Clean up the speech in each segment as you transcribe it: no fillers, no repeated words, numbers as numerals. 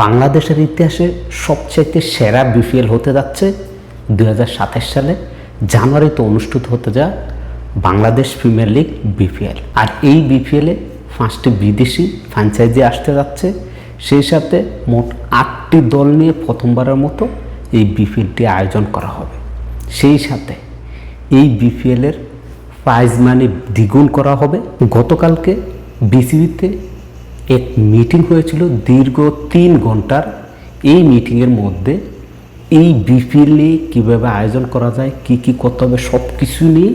বাংলাদেশের ইতিহাসে সবচাইতে সেরা বিপিএল হতে যাচ্ছে 2027 সালে জানুয়ারিতে অনুষ্ঠিত হতে যা বাংলাদেশ প্রিমিয়ার লিগ বিপিএল। আর এই বিপিএলে 5টি বিদেশি ফ্র্যাঞ্চাইজি আসতে যাচ্ছে। সেই সাথে মোট 8টি দল নিয়ে প্রথমবারের মতো এই বিপিএলটি আয়োজন করা হবে। সেই সাথে এই বিপিএলের প্রাইজ মানি দ্বিগুণ করা হবে। গতকালকে বিসিবিতে এক মিটিং হয়েছিল দীর্ঘ 3 ঘন্টার। এই মিটিংয়ের মধ্যে এই বিপিএল নিয়ে কীভাবে আয়োজন করা যায়, কি কি করতে হবে, সব কিছু নিয়ে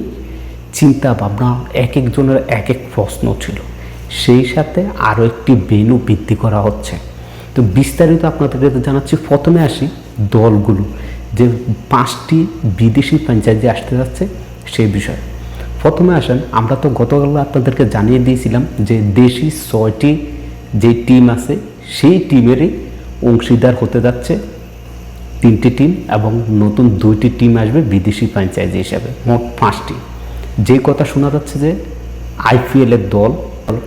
চিন্তা ভাবনা, এক একজনের এক এক প্রশ্ন ছিল। সেই সাথে আরও একটি ভেন্যু বৃদ্ধি করা হচ্ছে। তো বিস্তারিত আপনাদেরকে জানাচ্ছি। প্রথমে আসি দলগুলো, যে 5টি বিদেশি ফ্র্যাঞ্চাইজি আসতে যাচ্ছে সেই বিষয়ে। প্রথমে আসেন, আমরা তো গতকাল আপনাদেরকে জানিয়ে দিয়েছিলাম যে দেশি 6টি যে টিম আছে সেই টিমেরই অংশীদার হতে যাচ্ছে 3টি টিম, এবং নতুন 2টি টিম আসবে বিদেশি ফ্র্যাঞ্চাইজি হিসাবে, মোট 5টি। যে কথা শোনা যাচ্ছে যে আইপিএলের দল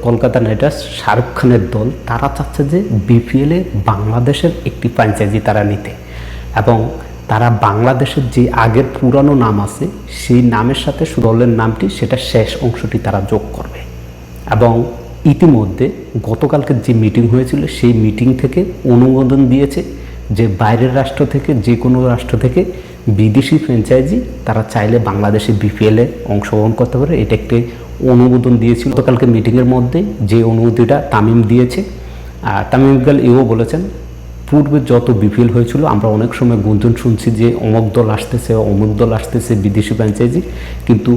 কলকাতা নাইট রাইডার্স, শাহরুখ খানের দল, তারা চাচ্ছে যে বিপিএলে বাংলাদেশের একটি ফ্র্যাঞ্চাইজি তারা নিতে, এবং তারা বাংলাদেশের যে আগের পুরানো নাম আছে সেই নামের সাথে দলের নামটি, সেটা শেষ অংশটি তারা যোগ করবে। এবং ইতিমধ্যে গতকালকে যে মিটিং হয়েছিল সেই মিটিং থেকে অনুমোদন দিয়েছে যে বাইরের রাষ্ট্র থেকে, যে কোনো রাষ্ট্র থেকে বিদেশি ফ্র্যাঞ্চাইজি তারা চাইলে বাংলাদেশে বিপিএলে অংশগ্রহণ করতে পারে। এটা একটি অনুমোদন দিয়েছিল গতকালকে মিটিংয়ের মধ্যে। যে অনুমতিটা তামিম দিয়েছে, তামিম ইকবাল এও বলেছেন, পূর্বে যত বিপিএল হয়েছিল আমরা অনেক সময় গুঞ্জন শুনছি যে অমুক দল আসতেছে, অমুক দল আসতেছে বিদেশি ফ্র্যাঞ্চাইজি, কিন্তু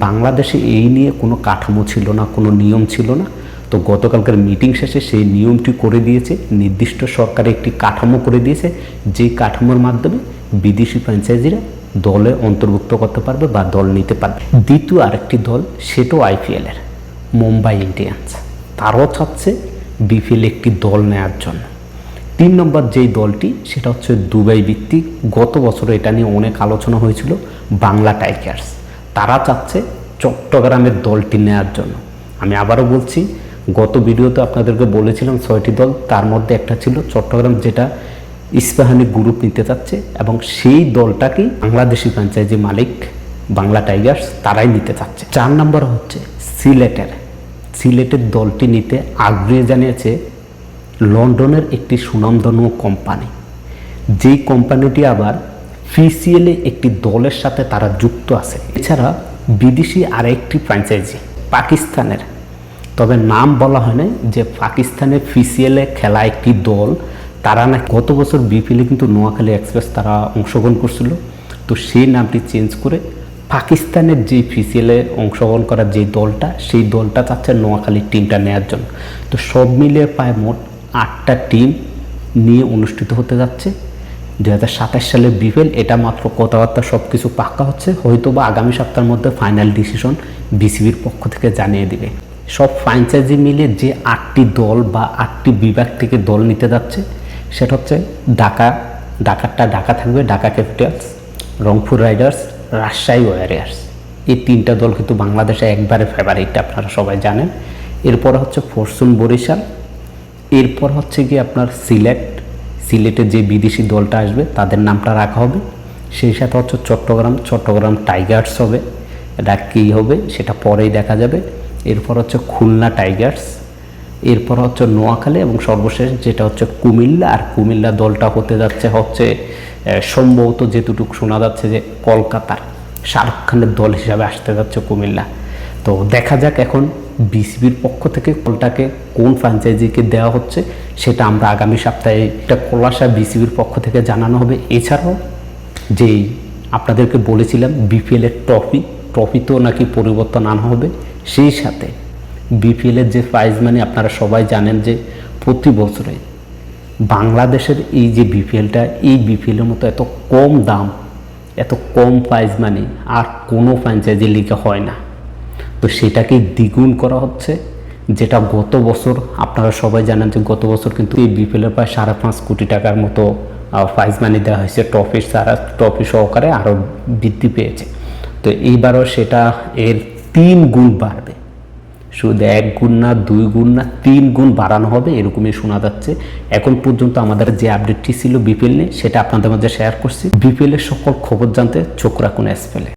বাংলাদেশে এই নিয়ে কোনো কাঠামো ছিল না, কোনো নিয়ম ছিল না। তো গতকালকার মিটিং শেষে সেই নিয়মটি করে দিয়েছে, নির্দিষ্ট সরকারে একটি কাঠামো করে দিয়েছে, যেই কাঠামোর মাধ্যমে বিদেশি ফ্র্যাঞ্চাইজিরা দলে অন্তর্ভুক্ত করতে পারবে বা দল নিতে পারবে। দ্বিতীয় আরেকটি দল, সেটাও আইপিএলের, মুম্বাই ইন্ডিয়ান্স, তারাও চাচ্ছে বিপিএল একটি দল নেওয়ার জন্য। 3 নম্বর যেই দলটি, সেটা হচ্ছে দুবাই ভিত্তিক, গত বছর এটা নিয়ে অনেক আলোচনা হয়েছিল, বাংলা টাইগার্স। তারা চাচ্ছে চট্টগ্রামের দলটি নেওয়ার জন্য। আমি আবারও বলছি, গত ভিডিওতে আপনাদেরকে বলেছিলাম 6টি দল, তার মধ্যে একটা ছিল চট্টগ্রাম, যেটা ইস্পাহানি গ্রুপ নিতে চাচ্ছে, এবং সেই দলটাকেই বাংলাদেশি ফ্র্যাঞ্চাইজি মালিক বাংলা টাইগার্স তারাই নিতে চাচ্ছে। 4 নম্বর হচ্ছে সিলেটের দলটি নিতে আগ্রহ জানিয়েছে লন্ডনের একটি সুনামধন্য কোম্পানি। যেই কোম্পানিটি আবার পিসিএলে একটি দলের সাথে তারা যুক্ত আছে। এছাড়া বিদেশি আরেকটি ফ্র্যাঞ্চাইজি পাকিস্তানের, তবে নাম বলা হয় না, যে পাকিস্তানের পিসিএলে খেলা একটি দল, তারা না গত বছর বিপিএলে কিন্তু নোয়াখালী এক্সপ্রেস তারা অংশগ্রহণ করছিল। তো সেই নামটি চেঞ্জ করে পাকিস্তানের যে পিসিএলে অংশগ্রহণ করার যে দলটা, সেই দলটা চাচ্ছে নোয়াখালীর টিমটা নেওয়ার জন্য। তো সব মিলিয়ে প্রায় মোট 8টা টিম নিয়ে অনুষ্ঠিত হতে যাচ্ছে 2027 সালের বিপিএল। এটা মাত্র কথাবার্তা, সব কিছু পাক্কা হচ্ছে, হয়তো বা আগামী সপ্তাহের মধ্যে ফাইনাল ডিসিশন বিসিবির পক্ষ থেকে জানিয়ে দিবে। সব ফ্র্যাঞ্চাইজি মিলিয়ে যে 8টি দল বা 8টি বিভাগ থেকে দল নিতে যাচ্ছে, সেটা হচ্ছে ঢাকা থাকবে, Dhaka Capitals, Rangpur Riders, Rajshahi Warriors. এই 3টা দল কিন্তু বাংলাদেশে একবারে ফেভারিট, আপনারা সবাই জানেন। এরপর হচ্ছে ফরচুন বরিশাল, এরপর হচ্ছে কি আপনার সিলেটের যে বিদেশি দলটা আসবে তাদের নামটা রাখা হবে। সেই সাথে হচ্ছে চট্টগ্রাম টাইগার্স হবে। এটা কী হবে সেটা পরেই দেখা যাবে। এরপর হচ্ছে খুলনা টাইগার্স, এরপর হচ্ছে নোয়াখালী, এবং সর্বশেষ যেটা হচ্ছে কুমিল্লা। আর কুমিল্লা দলটা হতে যাচ্ছে সম্ভবত যেটুকু শোনা যাচ্ছে যে কলকাতার শাহরুখ খানের দল হিসাবে আসতে যাচ্ছে কুমিল্লা। তো দেখা যাক এখন বিসিবির পক্ষ থেকে দলটাকে কোন ফ্র্যাঞ্চাইজিকে দেওয়া হচ্ছে, সেটা আমরা আগামী সপ্তাহে একটা খোলাসা বিসিবির পক্ষ থেকে জানানো হবে। এছাড়াও যেই আপনাদেরকে বলেছিলাম বিপিএলের ট্রফিতেও নাকি পরিবর্তন আনা হবে। সেই সাথে বিপিএলের যে প্রাইজ মানি, আপনারা সবাই জানেন যে প্রতি বছরে বাংলাদেশের এই যে বিপিএলটা, এই বিপিএলের মতো এত কম দাম, এত কম প্রাইজ মানি আর কোনো ফ্র্যাঞ্চাইজি লিগে হয় না। তো সেটাকেই দ্বিগুণ করা হচ্ছে, যেটা গত বছর আপনারা সবাই জানেন যে গত বছর কিন্তু এই বিপিএলের প্রায় 5.5 কোটি টাকার মতো প্রাইজ মানি দেওয়া হয়েছে, ট্রফি সহকারে আরও বৃদ্ধি পেয়েছে। তো এইবারও সেটা এর 3 গুণ বাড়বে। শুধু 1 গুণ না 2 গুণ না 3 গুণ বাড়ানো হবে এরকমই শোনা যাচ্ছে। এখন পর্যন্ত আমাদের যে আপডেটটি ছিল বিপিএল নিয়ে সেটা আপনাদের মাঝে শেয়ার করছি। বিপিএল এর সকল খবর জানতে চোখ রাখুন এসপেলে।